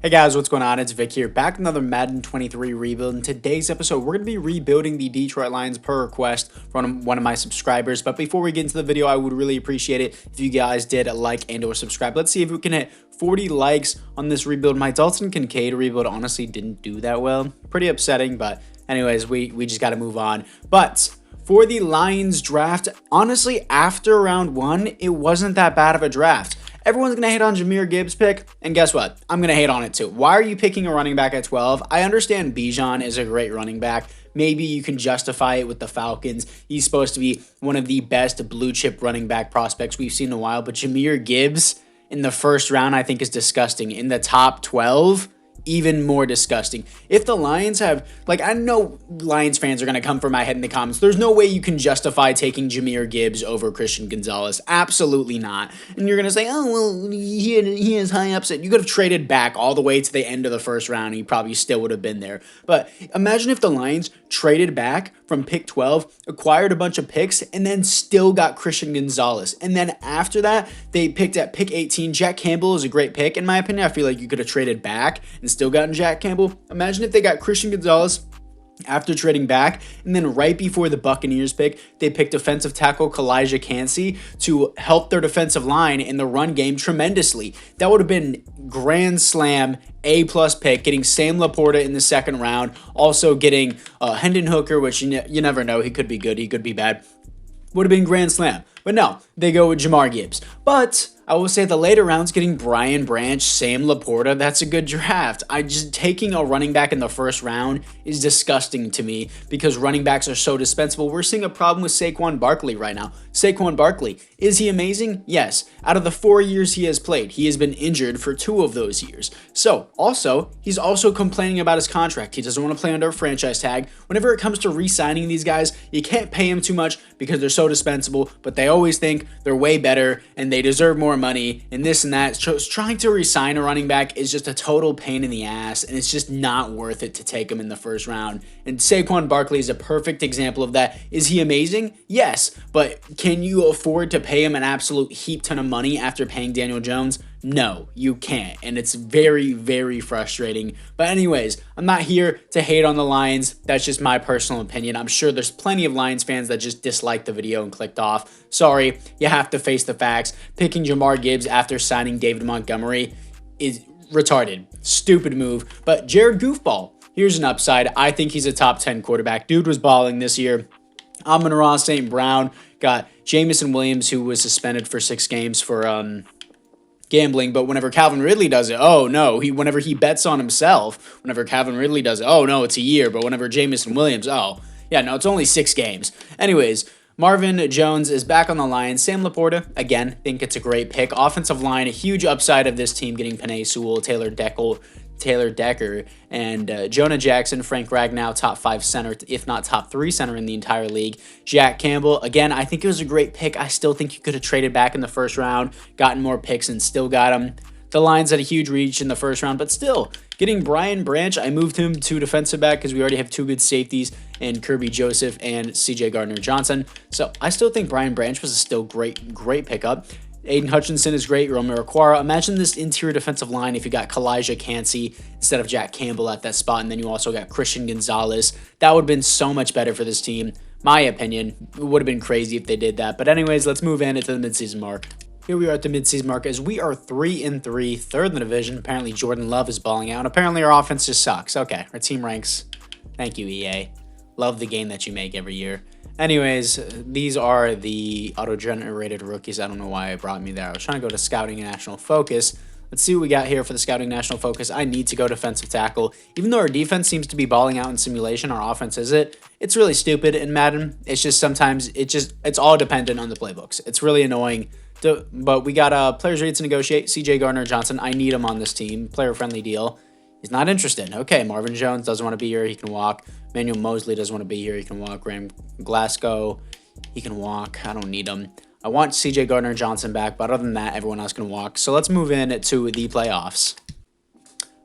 Hey guys, what's going on? It's Vic here, back with another Madden 23 rebuild. In today's episode, we're going to be rebuilding the Detroit Lions per request from one of my subscribers. But before we get into the video, I would really appreciate it if you guys did like and or subscribe. Let's see if we can hit 40 likes on this rebuild. My Dalton Kincaid rebuild honestly didn't do that well. Pretty upsetting, but anyways, we just got to move on. But for the Lions draft, honestly, after round one, it wasn't that bad of a draft. Everyone's going to hate on Jahmyr Gibbs' pick, and guess what? I'm going to hate on it too. Why are you picking a running back at 12? I understand Bijan is a great running back. Maybe you can justify it with the Falcons. He's supposed to be one of the best blue-chip running back prospects we've seen in a while, but Jahmyr Gibbs in the first round I think is disgusting. In the top 12, even more disgusting. If the Lions have, I know Lions fans are going to come for my head in the comments. There's no way you can justify taking Jahmyr Gibbs over Christian Gonzalez. Absolutely not. And you're going to say, oh, well, he has high upside. You could have traded back all the way to the end of the first round. And he probably still would have been there. But imagine if the Lions traded back from pick 12, acquired a bunch of picks, and then still got Christian Gonzalez. And then after that, they picked at pick 18. Jack Campbell is a great pick. In my opinion, I feel like you could have traded back and still gotten Jack Campbell. Imagine if they got Christian Gonzalez after trading back, and then right before the Buccaneers pick, they picked defensive tackle Kalijah Cansey to help their defensive line in the run game tremendously. That would have been grand slam, A+ pick, getting Sam LaPorta in the second round, also getting Hendon Hooker, which you never know, he could be good, he could be bad. Would have been grand slam. But no, they go with Jahmyr Gibbs. But I will say the later rounds, getting Brian Branch, Sam LaPorta, that's a good draft. Taking a running back in the first round is disgusting to me because running backs are so dispensable. We're seeing a problem with Saquon Barkley right now. Saquon Barkley, is he amazing? Yes. Out of the 4 years he has played, he has been injured for 2 of those years. So, he's also complaining about his contract. He doesn't want to play under a franchise tag. Whenever it comes to re-signing these guys, you can't pay him too much because they're so dispensable, but they always think they're way better and they deserve more money and this and that. So trying to re-sign a running back is just a total pain in the ass, and it's just not worth it to take him in the first round. And Saquon Barkley is a perfect example of that. Is he amazing? Yes, but can you afford to pay him an absolute heap ton of money after paying Daniel Jones? No, you can't, and it's very, very frustrating. But anyways, I'm not here to hate on the Lions. That's just my personal opinion. I'm sure there's plenty of Lions fans that just disliked the video and clicked off. Sorry, you have to face the facts. Picking Jahmyr Gibbs after signing David Montgomery is retarded. Stupid move. But Jared Goofball, here's an upside. I think he's a top 10 quarterback. Dude was balling this year. Amon-Ra St. Brown got Jamison Williams, who was suspended for 6 games for gambling, but whenever Calvin Ridley does it, oh no, whenever he bets on himself, whenever Calvin Ridley does it, oh no, it's a year, but whenever Jamison Williams, oh, yeah, no, it's only 6 games. Anyways, Marvin Jones is back on the line. Sam LaPorta, again, think it's a great pick. Offensive line, a huge upside of this team getting Penei Sewell, Taylor Decker, and Jonah Jackson, Frank Ragnow, top 5 center, if not top 3 center in the entire league. Jack Campbell, again, I think it was a great pick. I still think you could have traded back in the first round, gotten more picks, and still got him. The Lions had a huge reach in the first round, but still, getting Brian Branch, I moved him to defensive back because we already have 2 good safeties in Kirby Joseph and CJ Gardner-Johnson. So I still think Brian Branch was a still great pickup. Aiden Hutchinson is great. Romero Quara. Imagine this interior defensive line if you got Kalijah Cansey instead of Jack Campbell at that spot, and then you also got Christian Gonzalez. That would have been so much better for this team. My opinion. It would have been crazy if they did that. But anyways, let's move in into the midseason mark. Here we are at the midseason mark as we are 3-3, third in the division. Apparently Jordan Love is balling out. And apparently our offense just sucks. Okay, our team ranks. Thank you, EA. Love the game that you make every year. Anyways, these are the auto-generated rookies. I don't know why it brought me there. I was trying to go to Scouting and National Focus. Let's see what we got here for the Scouting National Focus. I need to go defensive tackle. Even though our defense seems to be balling out in simulation, our offense isn't. It's really stupid in Madden. It's just sometimes, it's all dependent on the playbooks. It's really annoying. But we got players ready to negotiate. CJ Gardner-Johnson, I need him on this team. Player-friendly deal. He's not interested. Okay, Marvin Jones doesn't want to be here. He can walk. Manuel Mosley doesn't want to be here. He can walk. Graham Glasgow, he can walk. I don't need him. I want CJ Gardner-Johnson back, but other than that, everyone else can walk. So let's move in to the playoffs.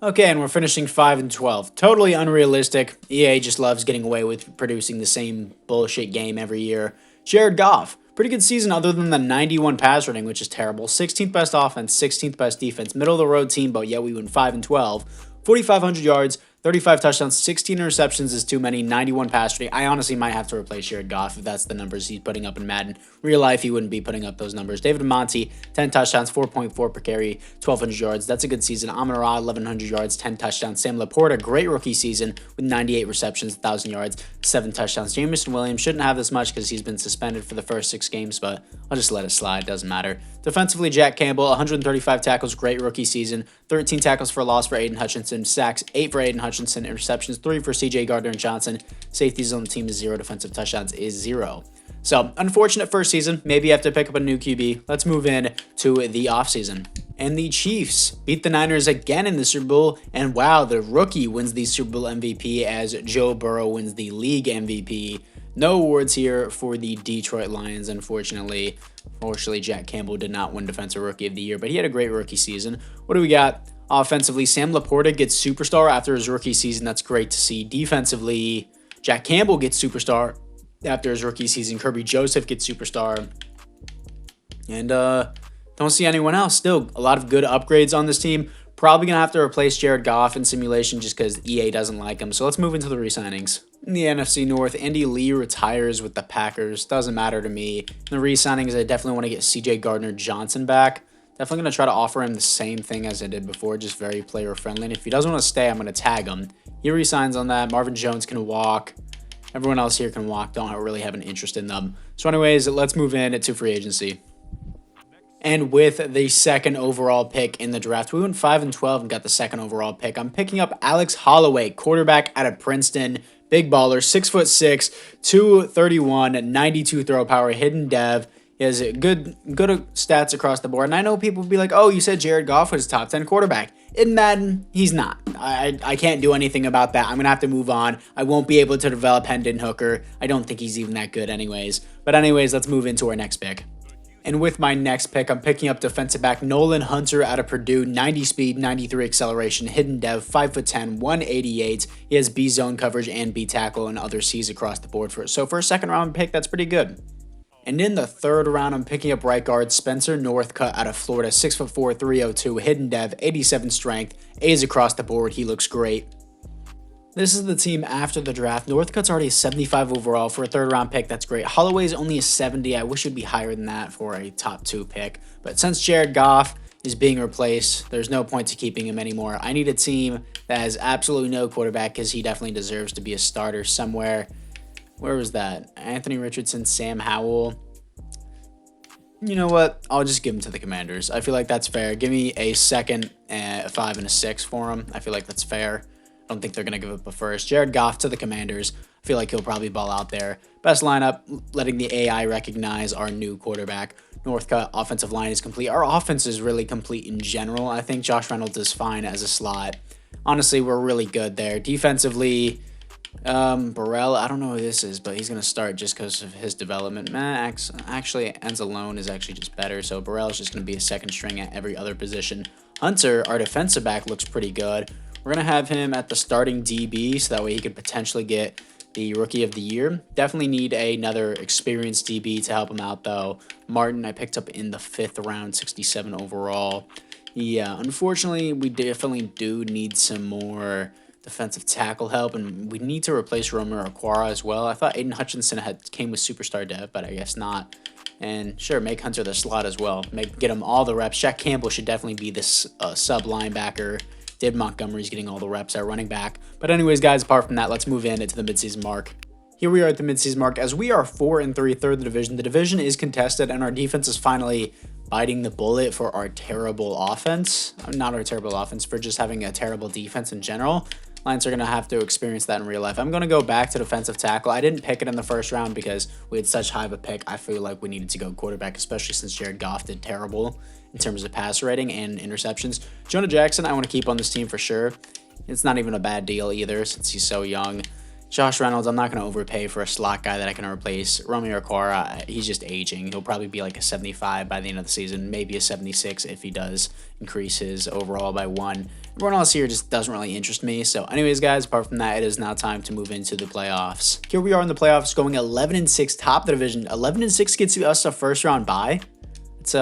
Okay, and we're finishing 5-12. Totally unrealistic. EA just loves getting away with producing the same bullshit game every year. Jared Goff, Pretty good season other than the 91 pass rating, which is terrible. 16th best offense, 16th best defense, middle of the road team, but yeah, we went 5-12. 4,500 yards, 35 touchdowns, 16 interceptions is too many, 91 pass rating. I honestly might have to replace Jared Goff if that's the numbers he's putting up in Madden. Real life, he wouldn't be putting up those numbers. David Monty, 10 touchdowns, 4.4 per carry, 1,200 yards. That's a good season. Amon-Ra, 1,100 yards, 10 touchdowns. Sam LaPorta, great rookie season with 98 receptions, 1,000 yards, 7 touchdowns. Jameson Williams shouldn't have this much because he's been suspended for the first 6 games, but I'll just let it slide. Doesn't matter. Defensively, Jack Campbell, 135 tackles, great rookie season. 13 tackles for loss for Aiden Hutchinson. Sacks, 8 for Aiden Hutchinson. Interceptions, 3 for CJ Gardner-Johnson. Safeties on the team is 0. Defensive touchdowns is 0. So, unfortunate first season. Maybe you have to pick up a new QB. Let's move in to the offseason. And the Chiefs beat the Niners again in the Super Bowl. And wow, the rookie wins the Super Bowl MVP as Joe Burrow wins the league MVP. No awards here for the Detroit Lions, unfortunately. Unfortunately, Jack Campbell did not win Defensive Rookie of the Year, but he had a great rookie season. What do we got? Offensively, Sam LaPorta gets Superstar after his rookie season. That's great to see. Defensively, Jack Campbell gets Superstar after his rookie season. Kirby Joseph gets Superstar. And don't see anyone else. Still, a lot of good upgrades on this team. Probably going to have to replace Jared Goff in simulation just because EA doesn't like him. So let's move into the re-signings. In the NFC North, Andy Lee retires with the Packers. Doesn't matter to me. In the re-signings, I definitely want to get CJ Gardner-Johnson back. Definitely going to try to offer him the same thing as I did before, just very player-friendly. And if he doesn't want to stay, I'm going to tag him. He re-signs on that. Marvin Jones can walk. Everyone else here can walk. Don't really have an interest in them. So anyways, let's move in to free agency. And with the second overall pick in the draft, we went 5-12 and got the second overall pick. I'm picking up Alex Holloway, quarterback out of Princeton. Big baller, 6'6", 231, 92 throw power, hidden dev. He has good stats across the board. And I know people will be like, oh, you said Jared Goff was top 10 quarterback. In Madden, he's not. I can't do anything about that. I'm going to have to move on. I won't be able to develop Hendon Hooker. I don't think he's even that good anyways. But anyways, let's move into our next pick. And with my next pick, I'm picking up defensive back Nolan Hunter out of Purdue, 90 speed, 93 acceleration, hidden dev, 5'10", 188. He has B zone coverage and B tackle and other C's across the board. So for a second round pick, that's pretty good. And in the third round, I'm picking up right guard Spencer Northcutt out of Florida, 6'4", 302, hidden dev, 87 strength, A's across the board. He looks great. This is the team after the draft. Northcutt's already a 75 overall for a third round pick. That's great. Holloway's only a 70. I wish it'd be higher than that for a top 2 pick. But since Jared Goff is being replaced, there's no point to keeping him anymore. I need a team that has absolutely no quarterback because he definitely deserves to be a starter somewhere. Where was that? Anthony Richardson, Sam Howell. You know what? I'll just give him to the Commanders. I feel like that's fair. Give me a second, a 5, and a 6 for him. I feel like that's fair. I don't think they're going to give up a first. Jared Goff to the Commanders. I feel like he'll probably ball out there. Best lineup, letting the AI recognize our new quarterback. Northcutt, offensive line is complete. Our offense is really complete in general. I think Josh Reynolds is fine as a slot. Honestly, we're really good there. Defensively, Burrell, I don't know who this is, but he's going to start just because of his development. Actually, Enzalone is actually just better, so Burrell is just going to be a second string at every other position. Hunter, our defensive back, looks pretty good. We're going to have him at the starting DB, so that way he could potentially get the Rookie of the Year. Definitely need another experienced DB to help him out, though. Martin, I picked up in the 5th round, 67 overall. Yeah, unfortunately, we definitely do need some more defensive tackle help, and we need to replace Romer Aquara as well. I thought Aiden Hutchinson came with Superstar Dev, but I guess not. And sure, make Hunter the slot as well. Get him all the reps. Jack Campbell should definitely be this sub linebacker. David Montgomery's getting all the reps at running back. But anyways, guys, apart from that, let's move into the midseason mark. Here we are at the midseason mark. As we are 4-3, third in the division. The division is contested, and our defense is finally biting the bullet for our terrible offense. Not our terrible offense, for just having a terrible defense in general. Lions are going to have to experience that in real life. I'm going to go back to defensive tackle. I didn't pick it in the first round because we had such high of a pick. I feel like we needed to go quarterback, especially since Jared Goff did terrible in terms of pass rating and interceptions. Jonah Jackson, I want to keep on this team for sure. It's not even a bad deal either since he's so young. Josh Reynolds, I'm not going to overpay for a slot guy that I can replace. Romeo Okwara, he's just aging. He'll probably be like a 75 by the end of the season, maybe a 76 if he does increase his overall by 1. Everyone else here just doesn't really interest me. So anyways, guys, apart from that, it is now time to move into the playoffs. Here we are in the playoffs going 11-6, top of the division. 11-6 gets us a first round bye. It's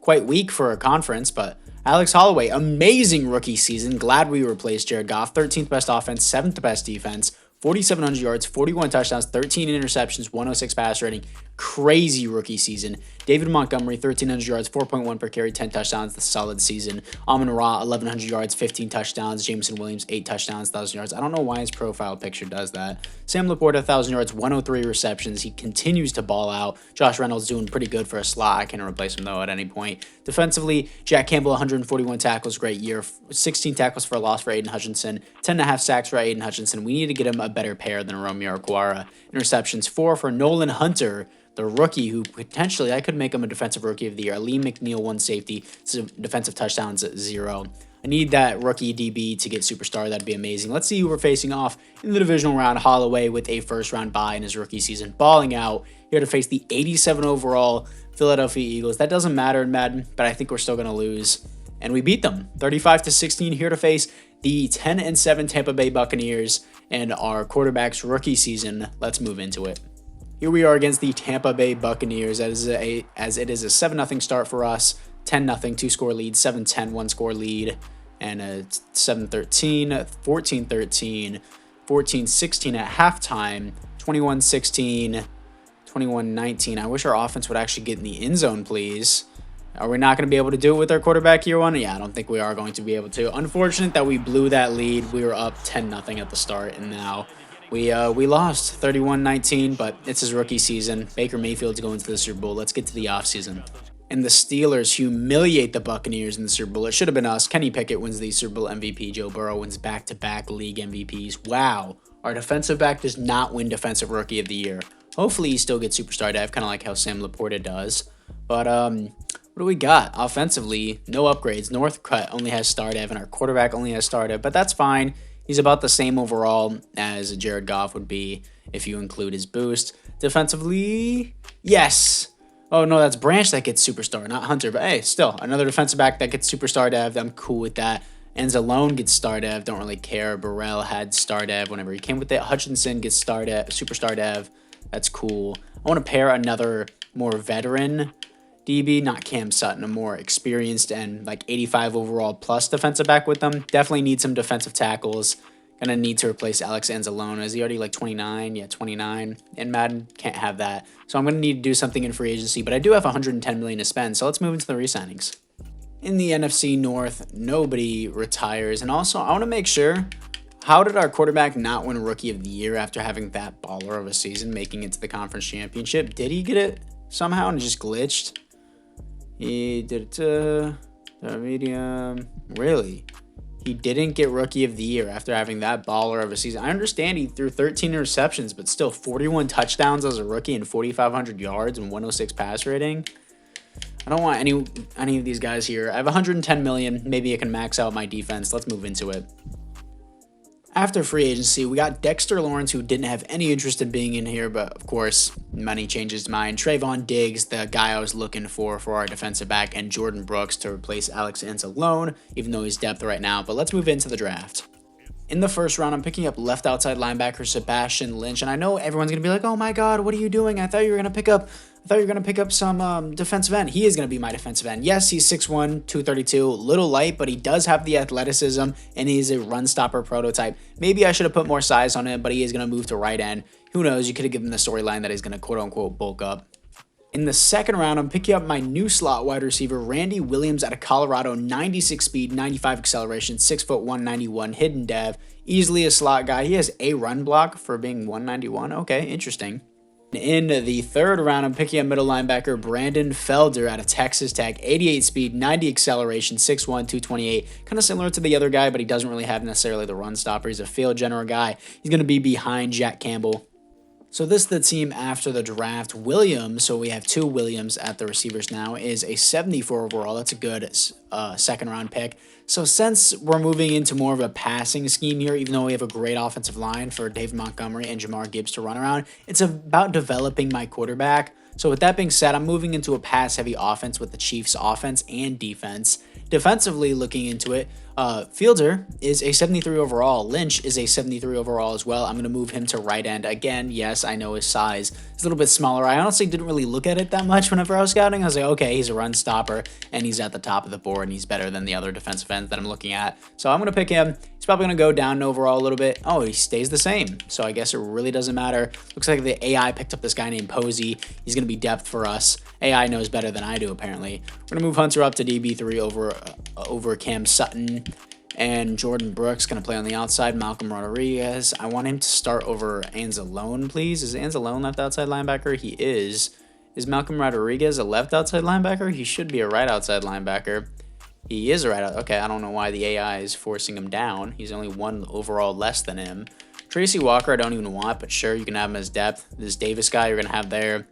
quite weak for a conference, but Alex Holloway, amazing rookie season. Glad we replaced Jared Goff. 13th best offense, 7th best defense. 4,700 yards, 41 touchdowns, 13 interceptions, 106 pass rating. Crazy rookie season. David Montgomery, 1,300 yards, 4.1 per carry, 10 touchdowns. The solid season. Amon-Ra, 1,100 yards, 15 touchdowns. Jameson Williams, 8 touchdowns, 1,000 yards. I don't know why his profile picture does that. Sam LaPorta, 1,000 yards, 103 receptions. He continues to ball out. Josh Reynolds doing pretty good for a slot. I can replace him, though, at any point. Defensively, Jack Campbell, 141 tackles, great year. 16 tackles for a loss for Aiden Hutchinson. 10.5 sacks for Aiden Hutchinson. We need to get him a better pair than Romeo Okwara. Interceptions, 4 for Nolan Hunter, the rookie who potentially I could make him a defensive rookie of the year. Lee McNeil, 1 safety, defensive touchdowns, 0. I need that rookie DB to get superstar. That'd be amazing. Let's see who we're facing off in the divisional round. Holloway with a first round bye in his rookie season, balling out here to face the 87 overall Philadelphia Eagles. That doesn't matter in Madden, but I think we're still going to lose. And we beat them 35-16 here to face the 10-7 Tampa Bay Buccaneers and our quarterback's rookie season. Let's move into it. Here we are against the Tampa Bay Buccaneers as it is a 7-0 start for us, 10-0 2-score lead, 7-10 1-score lead, and a 7-13, 14-13, 14-16 at halftime, 21-16, 21-19. I wish our offense would actually get in the end zone, please. Are we not going to be able to do it with our quarterback year 1? Yeah, I don't think we are going to be able to. Unfortunate that we blew that lead. We were up 10-0 at the start, and now we lost 31-19, but it's his rookie season. Baker Mayfield's going to the Super Bowl. Let's get to the offseason. And the Steelers humiliate the Buccaneers in the Super Bowl. It should have been us. Kenny Pickett wins the Super Bowl MVP. Joe Burrow wins back-to-back league MVPs. Wow. Our defensive back does not win Defensive Rookie of the Year. Hopefully he still gets superstar dev, kind of like how Sam LaPorta does. But what do we got? Offensively, no upgrades. Northcutt only has star dev, and our quarterback only has star dev, but that's fine. He's about the same overall as Jared Goff would be if you include his boost. Defensively, yes. Oh, no, that's Branch that gets superstar, not Hunter. But, hey, still, another defensive back that gets superstar dev. I'm cool with that. Enzalone gets star dev. Don't really care. Burrell had star dev whenever he came with it. Hutchinson gets star dev, superstar dev. That's cool. I want to pair another more veteran DB, not Cam Sutton, a more experienced and like 85 overall plus defensive back with them. Definitely need some defensive tackles. Gonna need to replace Alex Anzalone. Is he already like 29? Yeah, 29. In Madden, can't have that. So I'm gonna need to do something in free agency, but I do have 110 million to spend. So let's move into the re-signings. In the NFC North, nobody retires. And also, I want to make sure, how did our quarterback not win Rookie of the Year after having that baller of a season, making it to the conference championship? Did he get it somehow and just glitched? He did it to medium. Really? He didn't get Rookie of the Year after having that baller of a season. I understand he threw 13 interceptions, but still 41 touchdowns as a rookie and 4,500 yards and 106 pass rating. I don't want any of these guys here. I have 110 million. Maybe I can max out my defense. Let's move into it. After free agency, we got Dexter Lawrence, who didn't have any interest in being in here, but of course, money changes his mind. Trayvon Diggs, the guy I was looking for our defensive back, and Jordan Brooks to replace Alex Anzalone, even though he's depth right now. But let's move into the draft. In the first round, I'm picking up left outside linebacker Sebastian Lynch, and I know everyone's gonna be like, "Oh my God, what are you doing? I thought you were gonna pick up some defensive end." He is gonna be my defensive end. Yes, he's 6'1", 232, a little light, but he does have the athleticism, and he's a run stopper prototype. Maybe I should have put more size on him, but he is gonna move to right end. Who knows? You could have given the storyline that he's gonna quote unquote bulk up. In the second round, I'm picking up my new slot wide receiver, Randy Williams out of Colorado, 96 speed, 95 acceleration, 6'1", 191, hidden dev, easily a slot guy. He has a run block for being 191. Okay, interesting. In the third round, I'm picking up middle linebacker Brandon Felder out of Texas Tech, 88 speed, 90 acceleration, 6'1", 228. Kind of similar to the other guy, but he doesn't really have necessarily the run stopper. He's a field general guy. He's going to be behind Jack Campbell. So this is the team after the draft. Williams, so we have 2 Williams at the receivers now, is a 74 overall. That's a good second round pick. So since we're moving into more of a passing scheme here, even though we have a great offensive line for David Montgomery and Jahmyr Gibbs to run around, it's about developing my quarterback. So with that being said, I'm moving into a pass-heavy offense with the Chiefs' offense and defense. Defensively, looking into it, Fielder is a 73 overall. Lynch is a 73 overall as well. I'm going to move him to right end. Again, yes, I know his size is a little bit smaller. I honestly didn't really look at it that much whenever I was scouting. I was like, okay, he's a run stopper, and he's at the top of the board, and he's better than the other defensive ends that I'm looking at. So I'm going to pick him. He's probably going to go down overall a little bit. Oh, he stays the same. So I guess it really doesn't matter. Looks like the AI picked up this guy named Posey. He's going to be depth for us. AI knows better than I do, apparently. We're going to move Hunter up to DB3 over Cam Sutton. And Jordan Brooks going to play on the outside. Malcolm Rodriguez. I want him to start over Anzalone, please. Is Anzalone left outside linebacker? He is. Is Malcolm Rodriguez a left outside linebacker? He should be a right outside linebacker. He is a right out. Okay, I don't know why the AI is forcing him down. He's only 1 overall less than him. Tracy Walker, I don't even want, but sure, you can have him as depth. This Davis guy you're going to have there.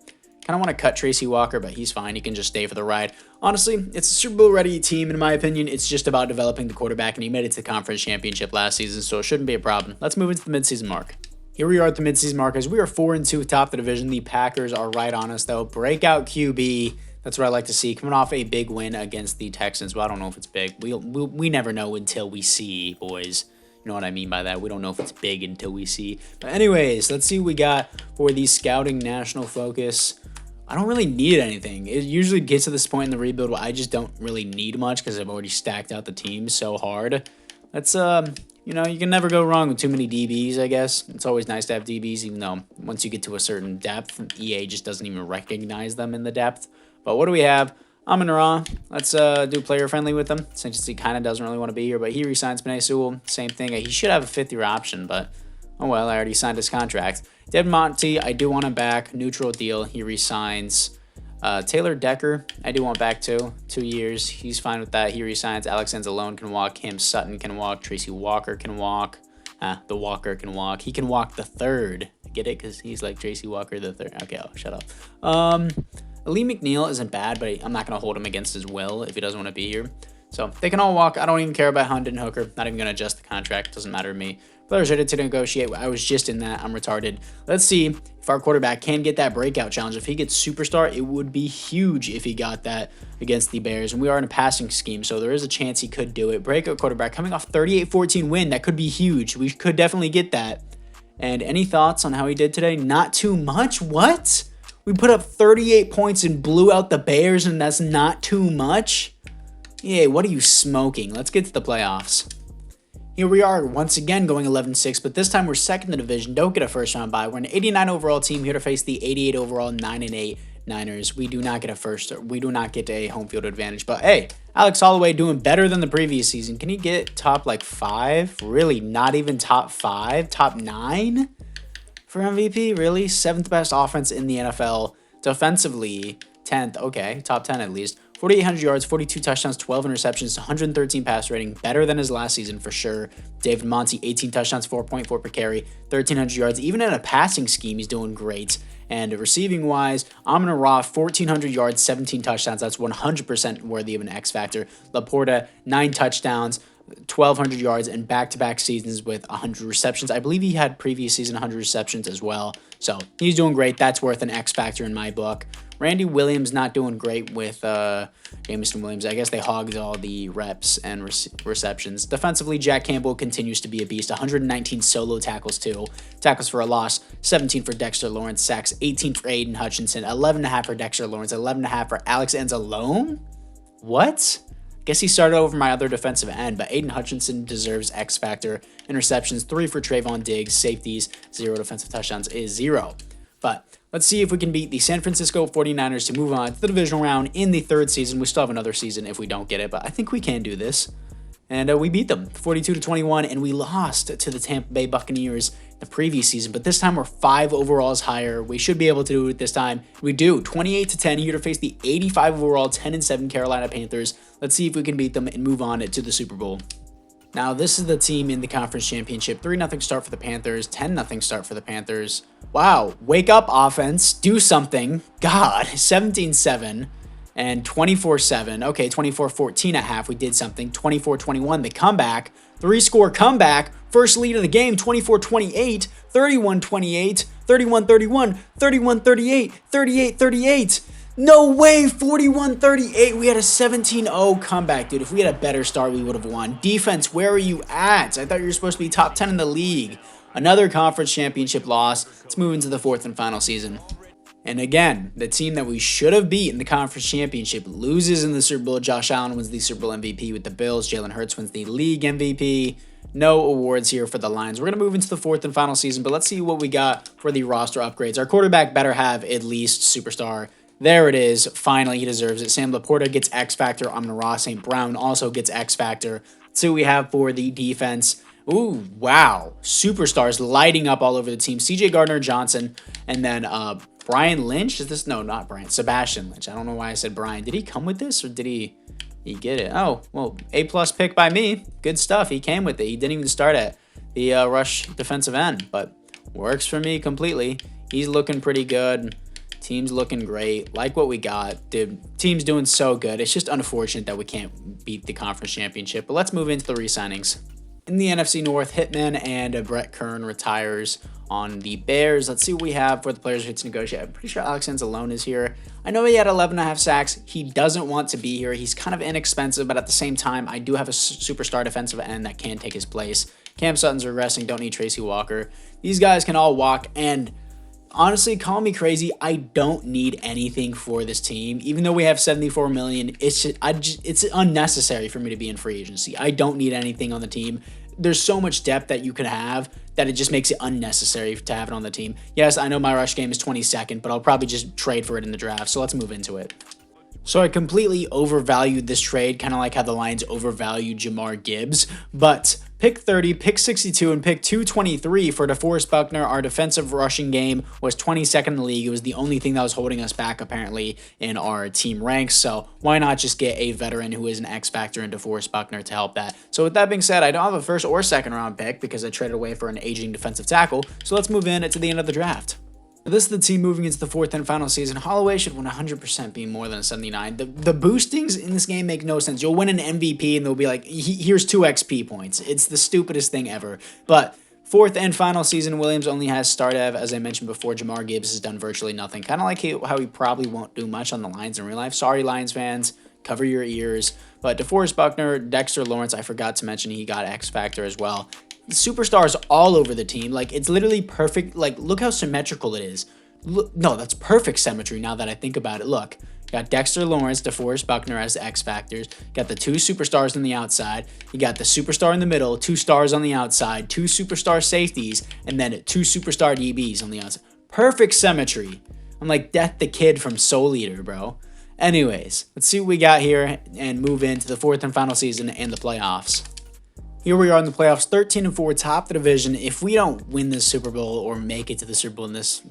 Kind of want to cut Tracy Walker, but he's fine. He can just stay for the ride. Honestly, it's a Super Bowl ready team, in my opinion. It's just about developing the quarterback, and he made it to the conference championship last season, so it shouldn't be a problem. Let's move into the midseason mark. Here we are at the midseason mark as we are 4-2 top the division. The Packers are right on us, though. Breakout QB. That's what I like to see. Coming off a big win against the Texans. Well, I don't know if it's big. We never know until we see, boys. You know what I mean by that. We don't know if it's big until we see. But anyways, let's see what we got for the scouting national focus. I don't really need anything. It usually gets to this point in the rebuild where I just don't really need much because I've already stacked out the team so hard. Let's, you know, you can never go wrong with too many DBs, I guess. It's always nice to have DBs, even though once you get to a certain depth, EA just doesn't even recognize them in the depth. But what do we have? Amon-Ra. Let's do player-friendly with him, since he kind of doesn't really want to be here. But he resigns Penei Sewell. Same thing. He should have a 5th-year option, but oh well, I already signed his contract. Devin Monty, I do want him back. Neutral deal. He resigns. Taylor Decker, I do want back too. 2 years. He's fine with that. He resigns. Alex Anzalone can walk. Cam Sutton can walk. Tracy Walker can walk. The Walker can walk. He can walk the 3rd. Get it? Because he's like Tracy Walker the 3rd. Okay, oh, shut up. Lee McNeil isn't bad, but I'm not going to hold him against his will if he doesn't want to be here. So they can all walk. I don't even care about Hunt and Hooker. Not even going to adjust the contract. Doesn't matter to me. Players ready to negotiate. I was just in that. I'm retarded. Let's see if our quarterback can get that breakout challenge. If he gets superstar, it would be huge if he got that against the Bears. And we are in a passing scheme, so there is a chance he could do it. Breakout quarterback coming off 38-14 win. That could be huge. We could definitely get that. And any thoughts on how he did today? Not too much. What? We put up 38 points and blew out the Bears, and that's not too much? Yeah, what are you smoking? Let's get to the playoffs. Here we are once again going 11-6, but this time we're second in the division. Don't get a first round bye. We're an 89 overall team here to face the 88 overall 9-8 Niners. We do not get a home field advantage. But hey, Alex Holloway doing better than the previous season. Can he get top like 5? Really, not even top 5, top 9 for MVP? Really, 7th best offense in the NFL. Defensively, 10th. Okay, top 10 at least. 4,800 yards, 42 touchdowns, 12 interceptions, 113 pass rating, better than his last season for sure. David Monty, 18 touchdowns, 4.4 per carry, 1,300 yards. Even in a passing scheme, he's doing great. And receiving-wise, Amon-Ra, 1,400 yards, 17 touchdowns. That's 100% worthy of an X factor. LaPorta, 9 touchdowns, 1,200 yards, and back-to-back seasons with 100 receptions. I believe he had previous season 100 receptions as well. So he's doing great. That's worth an X factor in my book. Randy Williams not doing great with Jameson Williams. I guess they hogged all the reps and receptions. Defensively, Jack Campbell continues to be a beast. 119 solo tackles too. Tackles for a loss, 17 for Dexter Lawrence. Sacks, 18 for Aiden Hutchinson. 11.5 for Dexter Lawrence. 11.5 for Alex Anzalone. What? Guess he started over my other defensive end, but Aiden Hutchinson deserves X factor. Interceptions, 3 for Trayvon Diggs. Safeties, 0 defensive touchdowns is 0. But let's see if we can beat the San Francisco 49ers to move on to the divisional round in the 3rd season. We still have another season if we don't get it, but I think we can do this. And we beat them 42-21, and we lost to the Tampa Bay Buccaneers the previous season. But this time we're 5 overalls higher. We should be able to do it this time. We do. 28-10 here to face the 85 overall 10-7 Carolina Panthers. Let's see if we can beat them and move on to the Super Bowl. Now, this is the team in the conference championship. 3-0 start for the Panthers, 10-0 start for the Panthers. Wow, wake up offense, do something. God, 17-7 and 24-7. Okay, 24-14 at half, we did something. 24-21, the comeback. 3-score comeback, first lead of the game, 24-28, 31-28, 31-31, 31-38, 38-38. No way, 41-38. We had a 17-0 comeback, dude. If we had a better start, we would have won. Defense, where are you at? I thought you were supposed to be top 10 in the league. Another conference championship loss. Let's move into the fourth and final season. And again, the team that we should have beat in the conference championship loses in the Super Bowl. Josh Allen wins the Super Bowl MVP with the Bills. Jalen Hurts wins the league MVP. No awards here for the Lions. We're going to move into the fourth and final season, but let's see what we got for the roster upgrades. Our quarterback better have at least superstar. There it is. Finally, he deserves it. Sam LaPorta gets X Factor. Amon-Ra St. Brown also gets X Factor. Let's see what we have for the defense. Ooh, wow. Superstars lighting up all over the team. CJ Gardner-Johnson, and then Brian Lynch. Is this? No, not Brian. Sebastian Lynch. I don't know why I said Brian. Did he come with this, or did he get it? Oh, well, A+ pick by me. Good stuff. He came with it. He didn't even start at the rush defensive end, but works for me completely. He's looking pretty good. Team's looking great. Like what we got. Dude, team's doing so good. It's just unfortunate that we can't beat the conference championship, but let's move into the re-signings. In the NFC North, Hitman and Brett Kern retires on the Bears. Let's see what we have for the players who get to negotiate. I'm pretty sure Alex Anzalone is here. I know he had 11.5 sacks. He doesn't want to be here. He's kind of inexpensive, but at the same time, I do have a superstar defensive end that can take his place. Cam Sutton's regressing. Don't need Tracy Walker. These guys can all walk, and honestly, call me crazy, I don't need anything for this team. Even though we have $74 million, it's unnecessary for me to be in free agency. I don't need anything on the team. There's so much depth that you can have that it just makes it unnecessary to have it on the team. Yes, I know my rush game is 22nd, but I'll probably just trade for it in the draft, so let's move into it. So I completely overvalued this trade, kind of like how the Lions overvalued Jahmyr Gibbs, but pick 30, pick 62, and pick 223 for DeForest Buckner. Our defensive rushing game was 22nd in the league. It was the only thing that was holding us back, apparently, in our team ranks. So why not just get a veteran who is an X factor in DeForest Buckner to help that? So with that being said, I don't have a first or second round pick because I traded away for an aging defensive tackle. So let's move in to the end of the draft. This is the team moving into the fourth and final season. Holloway should 100% be more than a 79. The boostings in this game make no sense. You'll win an MVP and they'll be like, here's 2 XP points. It's the stupidest thing ever. But fourth and final season, Williams only has start ev. As I mentioned before, Jahmyr Gibbs has done virtually nothing. Kind of like how he probably won't do much on the Lions in real life. Sorry, Lions fans. Cover your ears. But DeForest Buckner, Dexter Lawrence, I forgot to mention he got X Factor as well. Superstars all over the team. Like, it's literally perfect. Like, look how symmetrical it is. Look, no, that's perfect symmetry now that I think about it. Look, got Dexter Lawrence, DeForest Buckner as the X Factors. Got the 2 superstars on the outside. You got the superstar in the middle, 2 stars on the outside, 2 superstar safeties, and then 2 superstar DBs on the outside. Perfect symmetry. I'm like Death the Kid from Soul Eater, bro. Anyways, let's see what we got here and move into the fourth and final season and the playoffs. Here we are in the playoffs, 13-4, top of the division. If we don't win this Super Bowl or make it to the Super Bowl in this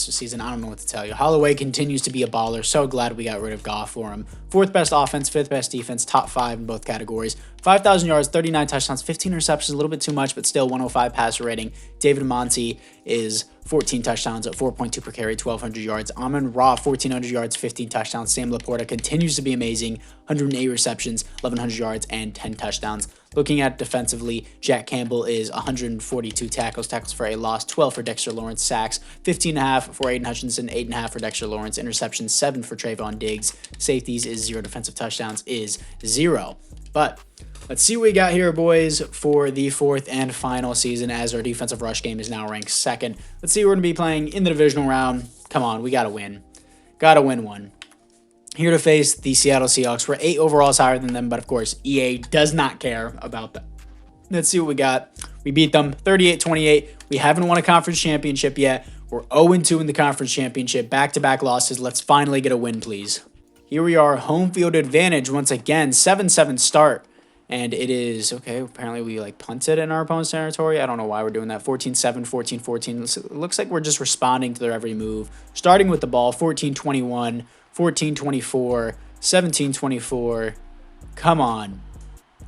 season, I don't know what to tell you. Holloway continues to be a baller. So glad we got rid of Goff for him. 4th best offense, 5th best defense, top 5 in both categories. 5,000 yards, 39 touchdowns, 15 receptions, a little bit too much, but still 105 passer rating. David Monty is 14 touchdowns at 4.2 per carry, 1,200 yards. Amon-Ra, 1,400 yards, 15 touchdowns. Sam LaPorta continues to be amazing, 108 receptions, 1,100 yards, and 10 touchdowns. Looking at defensively, Jack Campbell is 142 tackles for a loss, 12 for Dexter Lawrence, sacks, 15.5 for Aiden Hutchinson, 8.5 for Dexter Lawrence, interceptions, 7 for Trayvon Diggs. Safeties is 0, defensive touchdowns is 0. But let's see what we got here, boys, for the fourth and final season as our defensive rush game is now ranked 2nd. Let's see who we're going to be playing in the divisional round. Come on, we got to win. Got to win one. Here to face the Seattle Seahawks. We're 8 overalls higher than them, but of course, EA does not care about that. Let's see what we got. We beat them 38-28. We haven't won a conference championship yet. We're 0-2 in the conference championship. Back-to-back losses. Let's finally get a win, please. Here we are, home field advantage once again. 7-7 start. And it is, okay, apparently we punted in our opponent's territory. I don't know why we're doing that. 14-7, 14-14. It looks like we're just responding to their every move. Starting with the ball, 14-21. 14-24, 17-24, come on.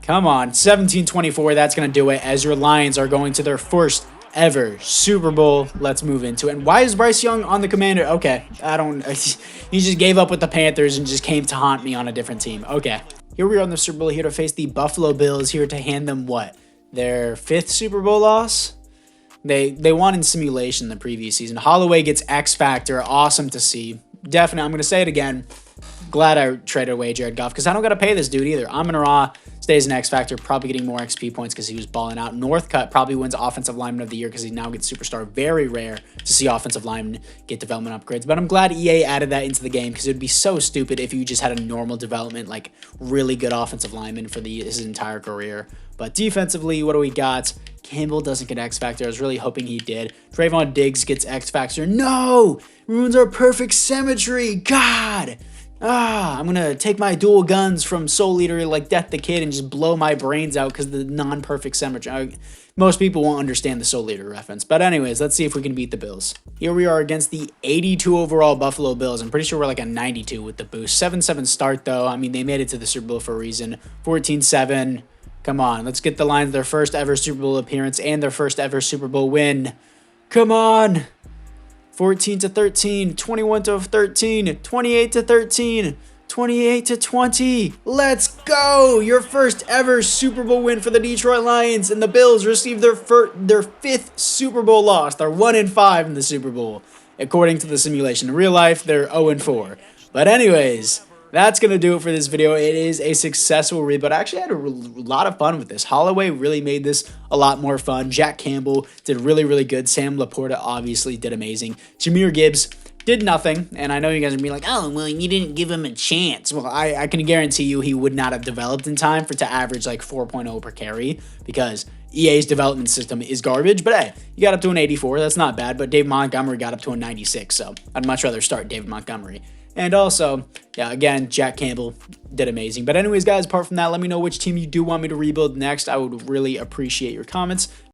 Come on, 17-24, that's going to do it as your Lions are going to their first ever Super Bowl. Let's move into it. And why is Bryce Young on the Commander? Okay, he just gave up with the Panthers and just came to haunt me on a different team. Okay, here we are in the Super Bowl, here to face the Buffalo Bills, here to hand them what? Their 5th Super Bowl loss? They won in simulation the previous season. Holloway gets X Factor. Awesome to see. Definitely, I'm going to say it again. Glad I traded away Jared Goff because I don't got to pay this dude either. Amon-Ra stays an X Factor, probably getting more XP points because he was balling out. Northcutt probably wins Offensive Lineman of the Year because he now gets Superstar. Very rare to see offensive linemen get development upgrades. But I'm glad EA added that into the game because it would be so stupid if you just had a normal development, like really good offensive lineman for his entire career. But defensively, what do we got? Campbell doesn't get X Factor. I was really hoping he did. Trayvon Diggs gets X Factor. No! Ruins our perfect symmetry. God! I'm going to take my dual guns from Soul Eater like Death the Kid and just blow my brains out because the non-perfect symmetry. Most people won't understand the Soul Eater reference. But anyways, let's see if we can beat the Bills. Here we are against the 82 overall Buffalo Bills. I'm pretty sure we're like a 92 with the boost. 7-7 start, though. I mean, they made it to the Super Bowl for a reason. 14-7. Come on, let's get the Lions their first ever Super Bowl appearance and their first ever Super Bowl win. Come on. 14-13, 21-13, 28-13, 28-20. Let's go! Your first ever Super Bowl win for the Detroit Lions, and the Bills received their 5th Super Bowl loss. They're 1-5 in the Super Bowl, according to the simulation. In real life, they're 0-4. But anyways, that's going to do it for this video. It is a successful rebuild. I actually had a lot of fun with this. Holloway really made this a lot more fun. Jack Campbell did really, really good. Sam LaPorta obviously did amazing. Jahmyr Gibbs did nothing. And I know you guys are going to be like, oh, well, you didn't give him a chance. Well, I can guarantee you he would not have developed in time to average like 4.0 per carry because EA's development system is garbage. But hey, you got up to an 84. That's not bad. But Dave Montgomery got up to a 96. So I'd much rather start David Montgomery. And also, yeah, again, Jack Campbell did amazing. But anyways, guys, apart from that, let me know which team you do want me to rebuild next. I would really appreciate your comments.